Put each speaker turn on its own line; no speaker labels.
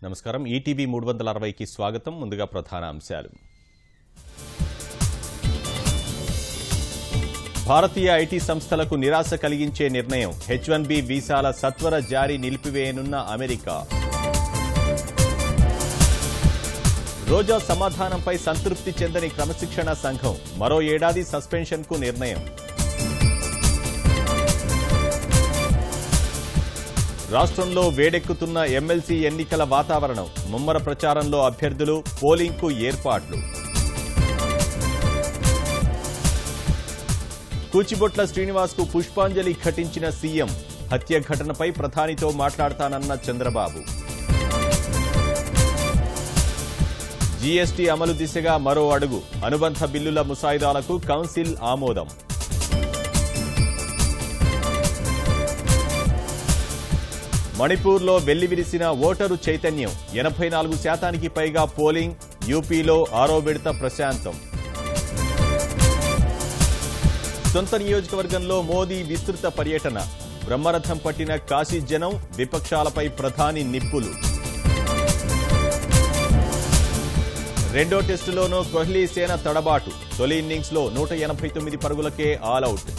నమస్కారం. ఈటీవీ 360కి స్వాగతం. ముందుగా ప్రధాన అంశాలు. భారతీయ ఐటీ సంస్థలకు నిరాశ కలిగించే నిర్ణయం. H1B వీసాల సత్వర జారీ నిలిపివేయనున్న అమెరికా. రోజా సమాధానంపై సంతృప్తి చెందని క్రమశిక్షణ సంఘం. మరో ఏడాది సస్పెన్షన్కు నిర్ణయం. రాష్ట్రంలో వేడెక్కుతున్న ఎమ్మెల్సీ ఎన్నికల వాతావరణం. ముమ్మర ప్రచారంలో అభ్యర్థులు, పోలింగ్కు ఏర్పాట్లు. కూచిబొట్ల శ్రీనివాస్కు పుష్పాంజలి ఘటించిన సీఎం. హత్య ఘటనపై ప్రధానితో మాట్లాడతానన్న చంద్రబాబు. జీఎస్టీ అమలు దిశగా మరో అడుగు. అనుబంధ బిల్లుల ముసాయిదాలకు కౌన్సిల్ ఆమోదం. మణిపూర్లో వెల్లివిరిసిన ఓటరు చైతన్యం. 84% పైగా పోలింగ్. యూపీలో 6వ విడత ప్రశాంతం. సొంత నియోజకవర్గంలో మోదీ విస్తృత పర్యటన. బ్రహ్మరథం పట్టిన కాశీ జనం. విపక్షాలపై ప్రధాని నిప్పులు. రెండో టెస్టులోనూ కోహ్లీ సేన తడబాటు. తొలి ఇన్నింగ్స్లో 189 పరుగులకే ఆలౌట్.